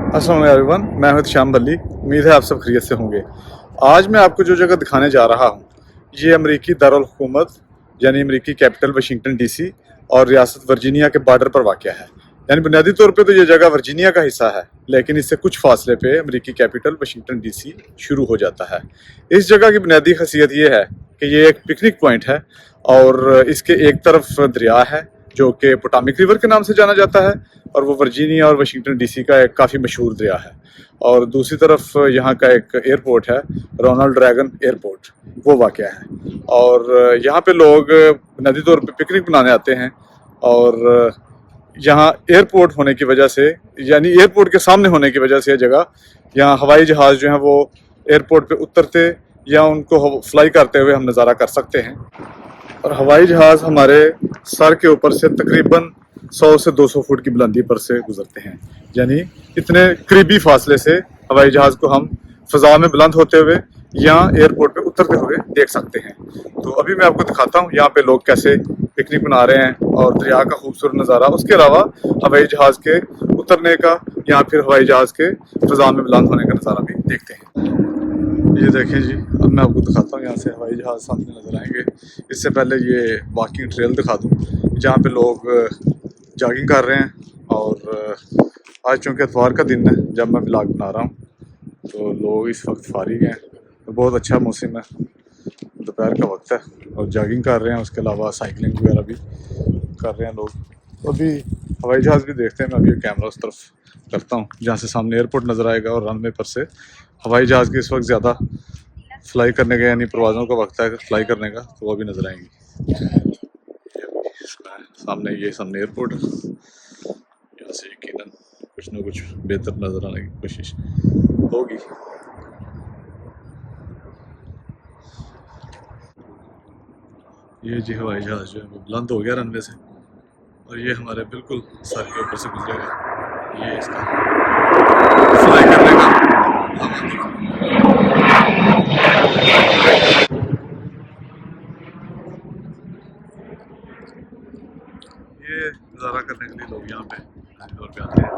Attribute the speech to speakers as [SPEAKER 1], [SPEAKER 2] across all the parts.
[SPEAKER 1] अस्सलाम वालेकुम एवरीवन, मैं हूं श्याम बल्ली। उम्मीद है आप सब खैरियत से होंगे। आज मैं आपको जो जगह दिखाने जा रहा हूं, ये अमेरिकी दारुल हुकूमत यानी अमेरिकी कैपिटल वाशिंगटन डीसी और रियासत वर्जीनिया के बॉर्डर पर वाक़या है। यानी बुनियादी तौर पे तो ये जगह वर्जीनिया का हिस्सा है, लेकिन इससे कुछ फासले पे अमेरिकी कैपिटल वाशिंगटन डीसी शुरू हो जाता है। इस जगह की बुनियादी खासियत ये है कि ये एक पिकनिक पॉइंट है और इसके एक तरफ दरिया है जो कि पोटामिक रिवर के नाम से जाना जाता है और वो वर्जीनिया और वाशिंगटन डीसी का एक काफ़ी मशहूर दरिया है। और दूसरी तरफ यहाँ का एक एयरपोर्ट है, रोनाल्ड रैगन एयरपोर्ट, वो वाक़या है। और यहाँ पे लोग बुनियादी तौर पे पिकनिक मनाने आते हैं और यहाँ एयरपोर्ट होने की वजह से, यानी एयरपोर्ट के सामने होने की वजह से ये जगह, यहाँ हवाई जहाज़ जो हैं वो एयरपोर्ट पे उतरते या उनको फ्लाई करते हुए हम नज़ारा कर सकते हैं। और हवाई जहाज़ हमारे सर के ऊपर से तकरीबन 100 से 200 फुट की बुलंदी पर से गुजरते हैं, यानी इतने करीबी फासले से हवाई जहाज़ को हम फ़ज़ा में बुलंद होते हुए या एयरपोर्ट पे उतरते हुए देख सकते हैं। तो अभी मैं आपको दिखाता हूँ यहाँ पे लोग कैसे पिकनिक मना रहे हैं और दरिया का खूबसूरत नज़ारा, उसके अलावा हवाई जहाज़ के उतरने का या फिर हवाई जहाज़ के फ़ज़ा में बुलंद होने का नज़ारा भी देखते हैं। ये देखें जी, अब मैं आपको दिखाता हूँ यहाँ से हवाई जहाज़ सामने नज़र आएंगे। इससे पहले ये वॉकिंग ट्रेल दिखा दूँ जहाँ पे लोग जॉगिंग कर रहे हैं। और आज चूँकि इतवार का दिन है जब मैं ब्लॉग बना रहा हूँ, तो लोग इस वक्त फारिग हैं, तो बहुत अच्छा मौसम है, दोपहर का वक्त है और जॉगिंग कर रहे हैं। उसके अलावा साइकिलिंग वगैरह भी कर रहे हैं लोग। तो अभी हवाई जहाज़ भी देखते हैं। मैं अभी कैमरा उस तरफ करता हूँ जहाँ से सामने एयरपोर्ट नज़र आएगा और रनवे पर से हवाई जहाज़ की इस वक्त ज़्यादा फ्लाई करने का यानी परवाज़ों का वक्त है फ्लाई करने का, तो वो भी नज़र आएंगी। सामने एयरपोर्ट है, यहाँ से यकीनन कुछ ना कुछ बेहतर नज़र आने की कोशिश होगी। ये जी हवाई जहाज़ जो है वो बुलंद हो गया रनवे से और ये हमारे बिल्कुल सर के ऊपर से गुजरेगा। ये इसका फ्लाई करने का ये नज़ारा करने के लिए लोग यहाँ पे तौर पे आते हैं,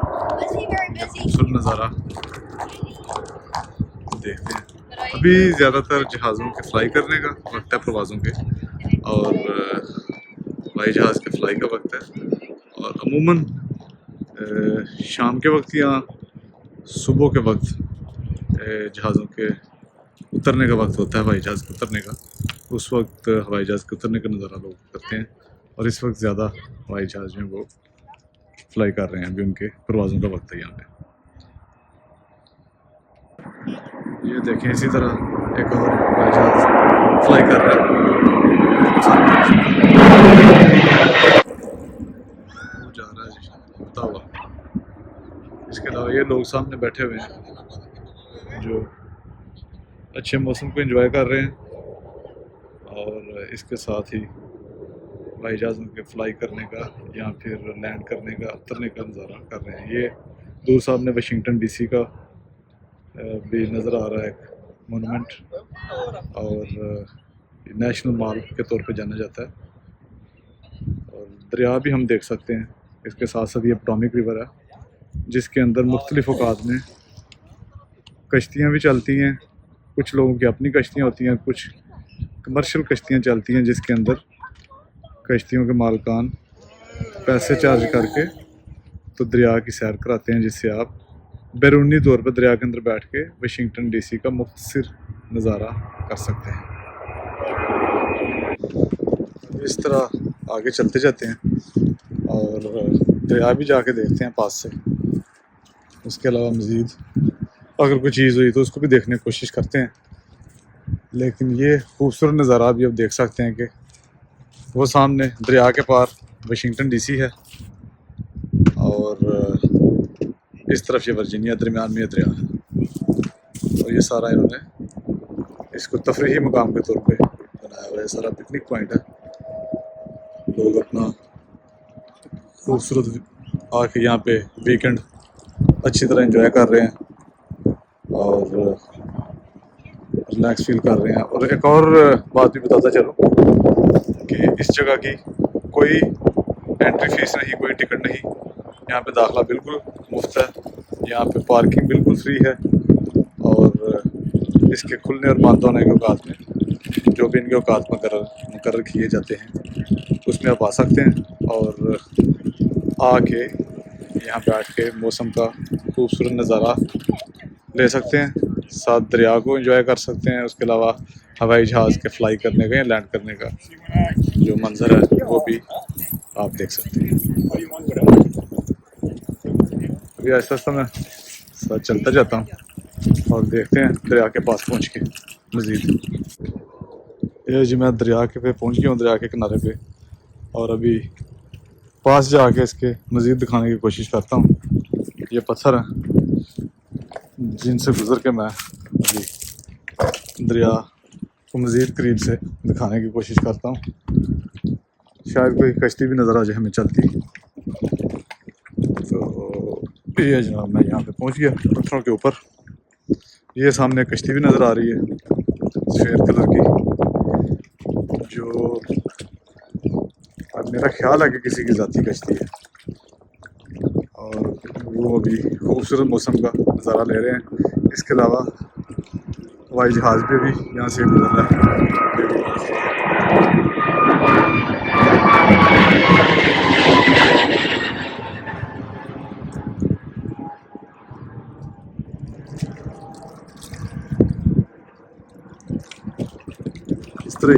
[SPEAKER 1] खूबसूरत नज़ारा देखते हैं। अभी ज़्यादातर जहाज़ों के फ्लाई करने का वक्त है, प्रवाज़ों के, और हवाई जहाज़ के फ्लाई का वक्त है। और अमूमन शाम के वक्त या सुबह के वक्त जहाज़ों के उतरने का वक्त होता है, हवाई जहाज़ के उतरने का। उस वक्त हवाई जहाज़ के उतरने का नज़ारा लोग करते हैं और इस वक्त ज़्यादा हवाई जहाज़ जो है वो फ्लाई कर रहे हैं। अभी उनके परवाज़ों का वक्त है यहाँ पे। ये देखें, इसी तरह एक और हवाई जहाज़ फ्लाई कर रहा है, वो जा रहा है जी होता हुआ। इसके अलावा ये लोग सामने बैठे हुए हैं जो अच्छे मौसम को एंजॉय कर रहे हैं और इसके साथ ही हवाई जहाज़ों के फ्लाई करने का या फिर लैंड करने का, उतरने का नज़ारा कर रहे हैं। ये दूर सामने वाशिंगटन डीसी का भी नज़र आ रहा है एक मोनूमेंट, और नेशनल मॉल के तौर पे जाना जाता है। और दरिया भी हम देख सकते हैं। इसके साथ साथ ये पोटामिक रिवर है जिसके अंदर मुख्तलिफ औकात में कश्तियाँ भी चलती हैं। कुछ लोगों की अपनी कश्तियाँ होती हैं, कुछ कमर्शियल कश्तियाँ चलती हैं जिसके अंदर कश्तियों के मालकान पैसे चार्ज करके तो दरिया की सैर कराते हैं, जिससे आप बैरूनी तौर पर दरिया के अंदर बैठ के वाशिंगटन डीसी का मुख्तसर नज़ारा कर सकते हैं। इस तरह आगे चलते जाते हैं और दरिया भी जाके देखते हैं पास से। उसके अलावा मज़ीद अगर कोई चीज़ हुई तो उसको भी देखने की कोशिश करते हैं। लेकिन ये खूबसूरत नज़ारा भी अब देख सकते हैं कि वो सामने दरिया के पार वाशिंगटन डीसी है और इस तरफ ये वर्जीनिया, दरमियान में दरिया है। और ये सारा इन्होंने इसको तफरीही मकाम के तौर पे बनाया हुआ है। सारा पिकनिक पॉइंट है। लोग अपना खूबसूरत आके यहाँ पे वीकेंड अच्छी तरह एंजॉय कर रहे हैं और रिलैक्स फील कर रहे हैं। और एक और बात भी बताता चलूँ कि इस जगह की कोई एंट्री फीस नहीं, कोई टिकट नहीं, यहाँ पे दाखिला बिल्कुल मुफ्त है। यहाँ पे पार्किंग बिल्कुल फ्री है और इसके खुलने और बंद होने के औकात में जो भी इनके औकात मुकर्रर किए जाते हैं उसमें आप आ सकते हैं और आके यहाँ पे बैठ के मौसम का खूबसूरत नज़ारा ले सकते हैं, साथ दरिया को एंजॉय कर सकते हैं। उसके अलावा हवाई जहाज़ के फ्लाई करने का या लैंड करने का जो मंजर है वो भी आप देख सकते हैं। अभी आहिस्ता आहिस्ता मैं साथ चलता जाता हूँ और देखते हैं दरिया के पास पहुँच के मज़ीद। ये जी मैं दरिया के पे पहुँच गया हूँ, दरिया के किनारे पे, और अभी पास जाके इसके मज़ीद दिखाने की कोशिश करता हूँ। ये पत्थर हैं जिनसे गुज़र के मैं अभी दरिया को मज़ीद करीब से दिखाने की कोशिश करता हूँ। शायद कोई कश्ती भी नज़र आ जाए हमें चलती। तो ये जनाब मैं यहाँ पे पहुँच गया पत्थरों के ऊपर। ये सामने कश्ती भी नज़र आ रही है सफ़ेद कलर की, जो अब मेरा ख्याल है कि किसी की ज़ाती कश्ती है, और वो अभी खूबसूरत मौसम का नज़ारा ले रहे हैं। इसके अलावा हवाई जहाज़ पे भी यहाँ से गुजर रहा है। इस तरह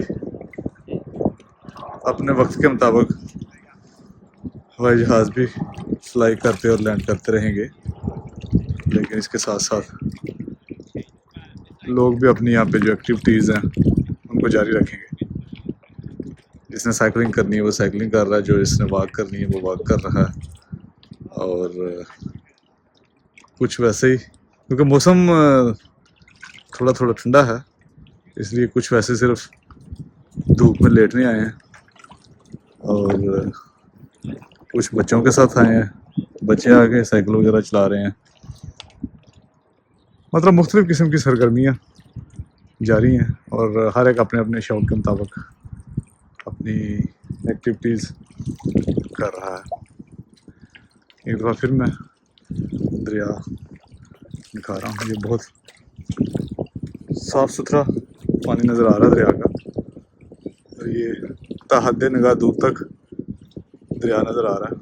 [SPEAKER 1] अपने वक्त के मुताबिक हवाई जहाज़ भी फ्लाई करते और लैंड करते रहेंगे, लेकिन इसके साथ साथ लोग भी अपनी यहाँ पे जो एक्टिविटीज़ हैं उनको जारी रखेंगे। जिसने साइकिलिंग करनी है वो साइकिलिंग कर रहा है, जो जिसने वॉक करनी है वो वॉक कर रहा है। और कुछ वैसे ही, क्योंकि मौसम थोड़ा थोड़ा ठंडा है, इसलिए कुछ वैसे सिर्फ धूप में लेटने आए हैं और कुछ बच्चों के साथ आए हैं। बच्चे आके साइकिल वगैरह चला रहे हैं। मतलब मुख्तलिफ़ किस्म की सरगर्मियाँ जारी हैं और हर एक अपने अपने शौक़ के मुताबिक अपनी एक्टिविटीज़ कर रहा है। एक दफ़ा फिर मैं दरिया दिखा रहा हूँ। ये बहुत साफ़ सुथरा पानी नज़र आ रहा है दरिया का, और ये ताहद्दे निगाह दूर तक दरिया नज़र आ रहा है।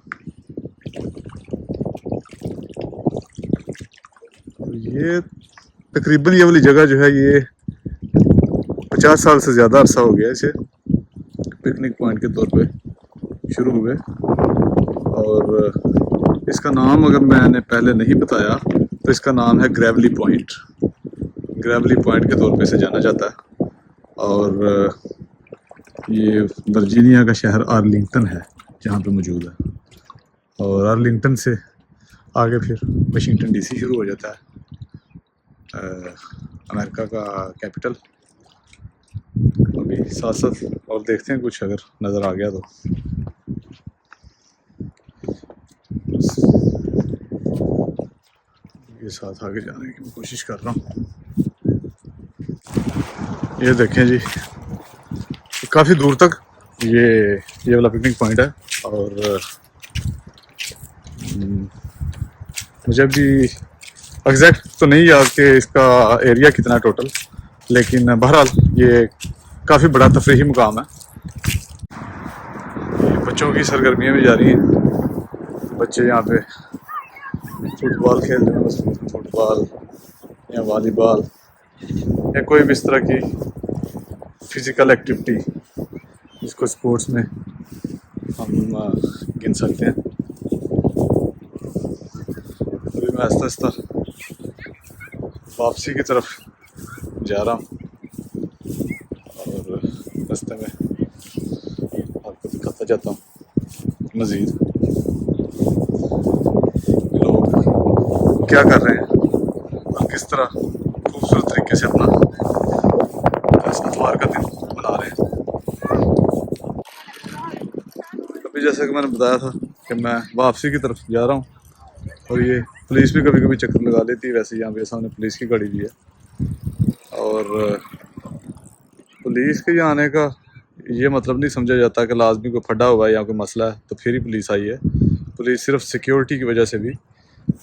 [SPEAKER 1] और ये तकरीबन ये वाली जगह जो है ये 50 साल से ज़्यादा अरसा हो गया इसे पिकनिक पॉइंट के तौर पे शुरू हुए, और इसका नाम अगर मैंने पहले नहीं बताया तो इसका नाम है ग्रेवली पॉइंट। ग्रेवली पॉइंट के तौर पे इसे जाना जाता है। और ये वर्जीनिया का शहर आर्लिंगटन है जहाँ पे मौजूद है, और आर्लिंगटन से आगे फिर वाशिंगटन डीसी शुरू हो जाता है, अमेरिका का कैपिटल। अभी साथ साथ और देखते हैं कुछ अगर नज़र आ गया तो। ये साथ आगे जाने की कोशिश कर रहा हूँ। ये देखें जी, काफ़ी दूर तक ये वाला पिकनिक पॉइंट है, और मुझे भी एग्जैक्ट तो नहीं याद कि इसका एरिया कितना टोटल, लेकिन बहरहाल ये काफ़ी बड़ा तफरीही मुकाम है। बच्चों की सरगर्मियाँ भी जारी हैं। बच्चे यहाँ पे फुटबॉल खेल रहे हैं, फुटबॉल या वॉलीबॉल या कोई भी इस तरह की फ़िज़िकल एक्टिविटी जिसको स्पोर्ट्स में हम गिन सकते हैं। अभी मैं आहिस्ता आहिस्ता वापसी की तरफ जा रहा हूँ, और रास्ते में आपको दिखाता जाता हूँ मज़ीद लोग क्या कर रहे हैं और किस तरह खूबसूरत तरीके से अपना इस इतवार का दिन मना रहे हैं। अभी जैसा कि मैंने बताया था कि मैं वापसी की तरफ जा रहा हूँ, और ये पुलिस भी कभी कभी चक्कर लगा लेती है। वैसे यहाँ पे सामने पुलिस की गाड़ी भी है, और पुलिस के यहाँ आने का ये मतलब नहीं समझा जाता कि लाजमी कोई फटा हुआ है या कोई मसला है तो फिर ही पुलिस आई है। पुलिस सिर्फ सिक्योरिटी की वजह से भी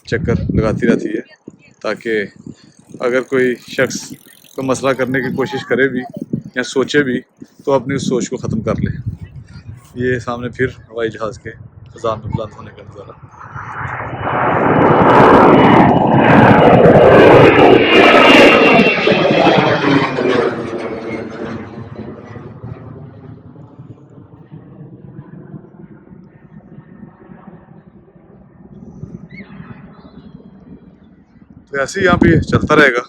[SPEAKER 1] चक्कर लगाती रहती है, ताकि अगर कोई शख्स कोई मसला करने की कोशिश करे भी या सोचे भी तो अपनी उस सोच को ख़त्म कर ले। ये सामने फिर हवाई जहाज़ के फ़ज़ा में बुलंद होने का नज़ारा। तो ऐसे ही यहाँ पे चलता रहेगा,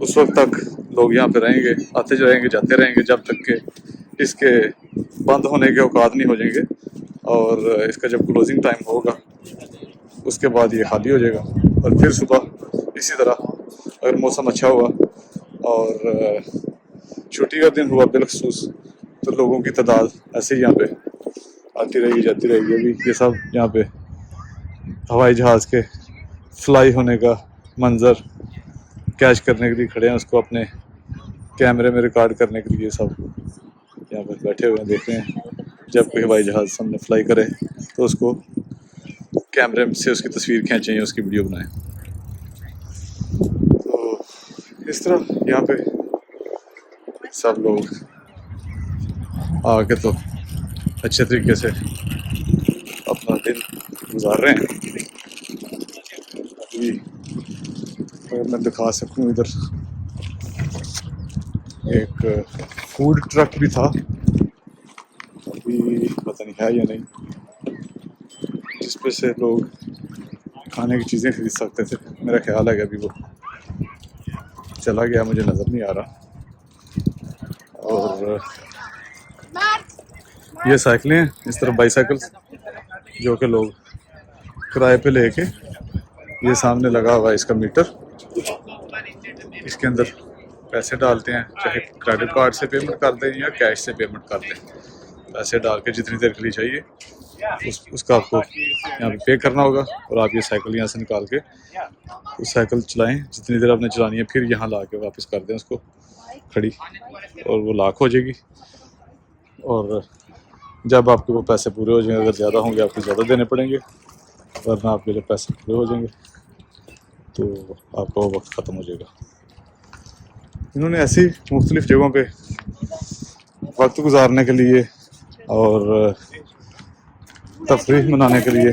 [SPEAKER 1] उस वक्त तक लोग यहाँ पे रहेंगे, आते रहेंगे जाते रहेंगे, जब तक के इसके बंद होने के औकात नहीं हो जाएंगे। और इसका जब क्लोजिंग टाइम होगा उसके बाद ये खाली हो जाएगा। और फिर सुबह इसी तरह अगर मौसम अच्छा हुआ और छुट्टी का दिन हुआ बिलखसूस, तो लोगों की तादाद ऐसे ही यहाँ पे आती रहेगी जाती रहेगी। अभी ये सब यहाँ पे हवाई जहाज़ के फ्लाई होने का मंजर कैच करने के लिए खड़े हैं, उसको अपने कैमरे में रिकॉर्ड करने के लिए सब यहाँ पर बैठे हुए हैं, देख रहे हैं। जब कोई हवाई जहाज़ सामने फ्लाई करे तो उसको कैमरे से उसकी तस्वीर खींचें या उसकी वीडियो बनाएं। तो इस तरह यहाँ पे सब लोग आके तो अच्छे तरीके से अपना दिन गुजार रहे हैं। अभी अगर मैं दिखा सकूँ, इधर एक फूड ट्रक भी था, अभी पता नहीं है या नहीं, जिस पे से लोग खाने की चीज़ें खरीद सकते थे। मेरा ख्याल है कि अभी वो चला गया, मुझे नज़र नहीं आ रहा। और ये साइकिलें हैं, इस तरह बाईसाइकिल्स जो कि लोग किराए पे लेके, ये सामने लगा हुआ है इसका मीटर, इसके अंदर पैसे डालते हैं, चाहे क्रेडिट कार्ड से पेमेंट कर दें या कैश से पेमेंट कर दें। पैसे डाल के जितनी देर के लिए चाहिए उसका आपको यहाँ पे पे करना होगा, और आप ये साइकिल यहाँ से निकाल के उस साइकिल चलाएं जितनी देर आपने चलानी है, फिर यहाँ ला के वापस कर दें उसको खड़ी, और वो लॉक हो जाएगी। और जब आपके वो पैसे पूरे हो जाएंगे, अगर ज़्यादा होंगे आपको ज़्यादा देने पड़ेंगे, वरना आपके जब पैसे पूरे हो जाएंगे तो आपका वो वक्त ख़त्म हो जाएगा। इन्होंने ऐसी मुख्तलिफ़ जगहों पे वक्त गुजारने के लिए और तफरीह मनाने के लिए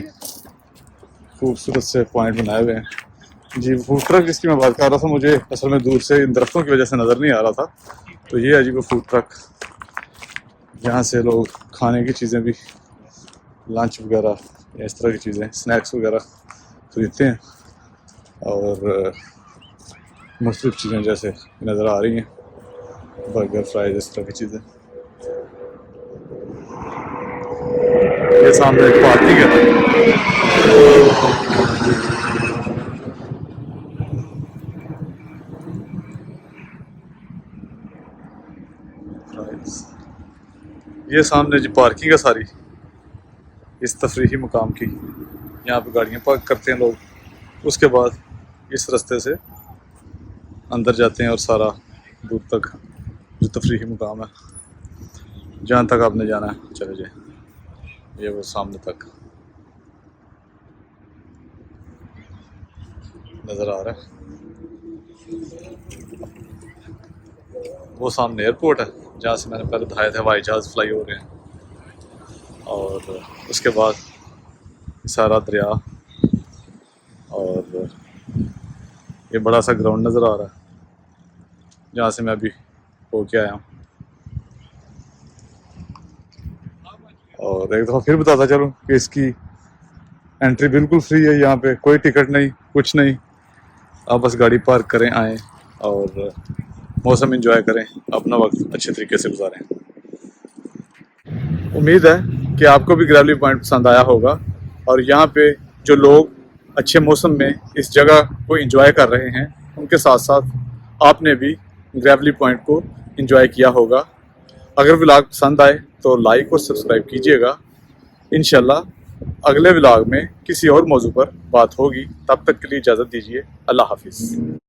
[SPEAKER 1] खूबसूरत से पॉइंट बनाए हुए हैं। जी, फूड ट्रक जिसकी मैं बात कर रहा था, मुझे असल में दूर से इन दरख्तों की वजह से नज़र नहीं आ रहा था। तो ये है जी वो फूड ट्रक, यहाँ से लोग खाने की चीज़ें भी, लंच वगैरह या इस तरह की चीज़ें, स्नैक्स वगैरह खरीदते हैं। और मुख्तलिफ़ चीज़ें जैसे नज़र आ रही हैं, बर्गर, फ्राइज, इस तरह की चीज़ें। ये सामने एक पार्किंग है। ये सामने जी पार्किंग है सारी इस तफरीही मुकाम की, यहाँ पे गाड़ियाँ पार्क करते हैं लोग। उसके बाद इस रास्ते से अंदर जाते हैं और सारा दूर तक जो तफरीही मुकाम है, जहाँ तक आपने जाना है चले जाए, ये वो सामने तक नज़र आ रहा है। वो सामने एयरपोर्ट है जहाँ से मैंने पहले दिखाया था हवाई जहाज़ फ्लाई हो रहे हैं। और उसके बाद सारा दरिया, और ये बड़ा सा ग्राउंड नज़र आ रहा है जहाँ से मैं अभी होके आया हूँ। और एक दफ़ा फिर बताता चलूँ कि इसकी एंट्री बिल्कुल फ्री है, यहाँ पे कोई टिकट नहीं, कुछ नहीं। आप बस गाड़ी पार्क करें, आएँ और मौसम एंजॉय करें, अपना वक्त अच्छे तरीके से गुजारें। उम्मीद है कि आपको भी ग्रेवली पॉइंट पसंद आया होगा, और यहाँ पे जो लोग अच्छे मौसम में इस जगह को एंजॉय कर रहे हैं, उनके साथ साथ आपने भी ग्रेवली पॉइंट को एंजॉय किया होगा। अगर व्लॉग पसंद आए तो लाइक और सब्सक्राइब कीजिएगा। इंशाल्लाह अगले व्लॉग में किसी और मौजू पर बात होगी। तब तक के लिए इजाज़त दीजिए। अल्लाह हाफिज़।